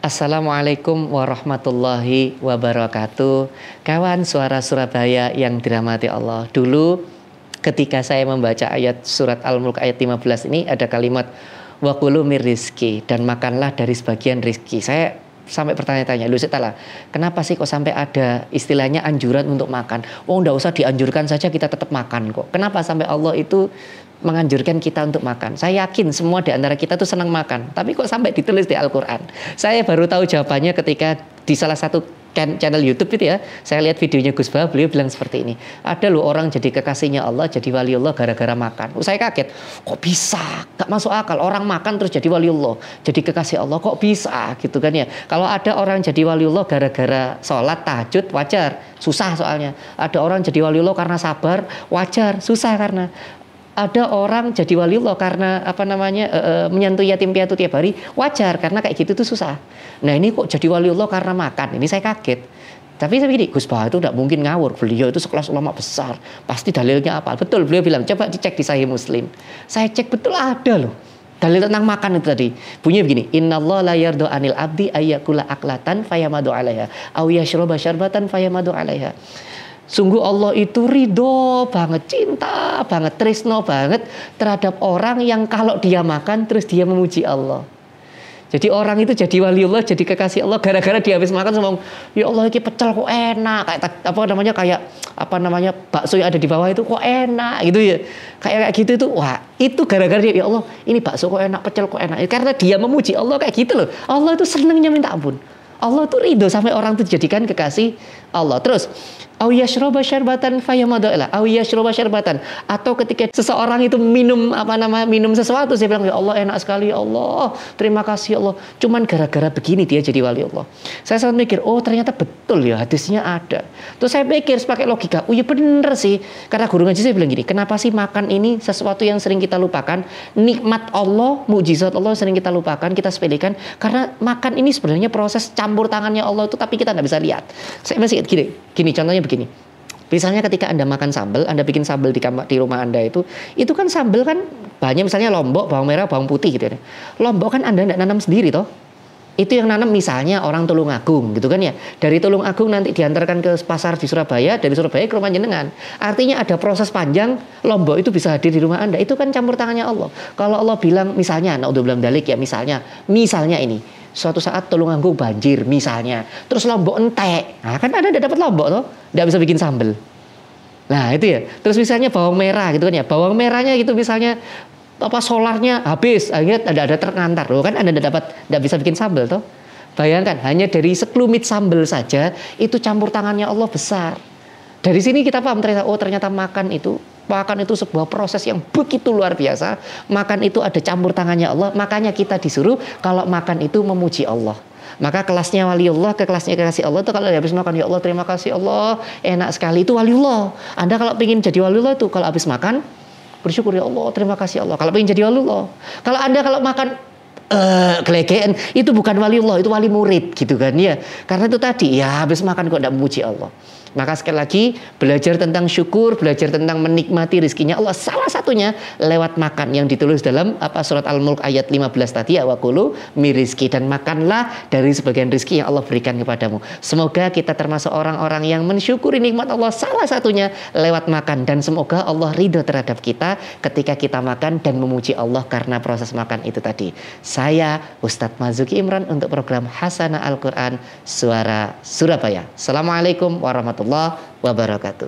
Assalamualaikum warahmatullahi wabarakatuh. Kawan suara Surabaya yang dirahmati Allah. Dulu ketika saya membaca ayat surat Al-Mulk ayat 15 ini ada kalimat wa kulu mir rizki, dan makanlah dari sebagian rizki. Saya sampai bertanya-tanya, lu setelah kenapa sih kok sampai ada istilahnya anjuran untuk makan? Oh, nggak usah dianjurkan saja, kita tetap makan kok. Kenapa sampai Allah itu menganjurkan kita untuk makan? Saya yakin semua di antara kita tuh senang makan, tapi kok sampai ditulis di Al-Quran? Saya baru tahu jawabannya ketika di salah satu channel YouTube itu ya, saya lihat videonya Gus Bah, beliau bilang seperti ini. Ada loh orang jadi kekasihnya Allah, jadi waliullah gara-gara makan. Saya kaget, kok bisa? Gak masuk akal, orang makan terus jadi waliullah, jadi kekasih Allah, kok bisa gitu kan ya. Kalau ada orang jadi waliullah gara-gara sholat tahajud, wajar, susah soalnya. Ada orang jadi waliullah karena sabar, wajar, susah karena ada orang jadi waliullah karena menyentuh yatim piatu tiap hari, wajar, karena kayak gitu tuh susah. Nah ini kok jadi waliullah karena makan, ini saya kaget. Tapi saya begini, Gus Bah itu tidak mungkin ngawur, beliau itu sekelas ulama besar, pasti dalilnya apa? Betul, beliau bilang coba dicek di Sahih Muslim. Saya cek, betul ada loh dalil tentang makan itu tadi. Bunyinya begini, innallaha la yardu anil abdi ayyakula aklatan fayamadu alaiha aw yashroba syarbatan fayamadu alaiha. Sungguh Allah itu ridho banget, cinta banget, tresno banget terhadap orang yang kalau dia makan terus dia memuji Allah. Jadi orang itu jadi waliullah, jadi kekasih Allah gara-gara dia habis makan ngomong, ya Allah ini pecel kok enak, kayak bakso yang ada di bawah itu kok enak gitu ya. Kayak gitu itu, wah itu gara-gara dia, ya Allah ini bakso kok enak, pecel kok enak. Karena dia memuji Allah kayak gitu loh. Allah itu senangnya minta ampun. Allah itu ridho sampai orang itu dijadikan kekasih Allah. Terus aw yashroba syarbatan fayamadu ila aw yashroba syarbatan, atau ketika seseorang itu minum minum sesuatu, saya bilang ya Allah enak sekali ya Allah, terima kasih ya Allah, cuman gara-gara begini dia jadi wali Allah. Saya sempat mikir, oh ternyata betul ya hadisnya ada. Terus saya pikir pakai logika, oh iya bener sih, karena guru ngaji saya bilang gini, kenapa sih makan ini sesuatu yang sering kita lupakan, nikmat Allah, mukjizat Allah sering kita lupakan, kita sepelekan, karena makan ini sebenarnya proses campur tangannya Allah itu, tapi kita nggak bisa lihat. Saya masih gini contohnya begini. Misalnya ketika Anda makan sambal, Anda bikin sambal di rumah Anda itu kan sambal kan bahannya misalnya lombok, bawang merah, bawang putih gitu ya. Lombok kan Anda tidak nanam sendiri toh. Itu yang nanam misalnya orang Tulungagung gitu kan ya. Dari Tulungagung nanti diantarkan ke pasar di Surabaya, dari Surabaya ke rumah jenengan. Artinya ada proses panjang, lombok itu bisa hadir di rumah Anda. Itu kan campur tangannya Allah. Kalau Allah bilang misalnya, naudzubillah min dzalik ya, misalnya ini suatu saat Tulungagung banjir misalnya, terus lombok entek, nah kan Anda dapat lombok toh, tidak bisa bikin sambal. Nah itu ya. Terus misalnya bawang merah gitu kan ya, bawang merahnya gitu misalnya solarnya habis, akhirnya ada terkantar loh kan, Anda tidak bisa bikin sambal toh. Bayangkan hanya dari sekelumit sambal saja itu campur tangannya Allah besar. Dari sini kita paham ternyata makan itu sebuah proses yang begitu luar biasa. Makan itu ada campur tangannya Allah. Makanya kita disuruh kalau makan itu memuji Allah. Maka kelasnya waliullah ke kelasnya kekasih Allah itu kalau habis makan, ya Allah terima kasih Allah, enak sekali, itu waliullah. Anda kalau ingin jadi waliullah itu kalau habis makan bersyukur, ya Allah terima kasih Allah. Kalau ingin jadi waliullah. Kalau Anda kalau makan kelegean, itu bukan waliullah, itu wali murid gitu kan ya. Karena itu tadi ya habis makan kok tidak memuji Allah. Maka sekali lagi belajar tentang syukur, belajar tentang menikmati rezekinya Allah, salah satunya lewat makan yang ditulis dalam surat Al-Mulk ayat 15 tadi, wa kulu mir rizki, dan makanlah dari sebagian rezeki yang Allah berikan kepadamu. Semoga kita termasuk orang-orang yang mensyukuri nikmat Allah, salah satunya lewat makan, dan semoga Allah ridho terhadap kita ketika kita makan dan memuji Allah karena proses makan itu tadi. Saya Ustadz Marzuki Imran untuk program Hasanah Al-Quran Suara Surabaya. Assalamualaikum warahmatullahi wabarakatuh.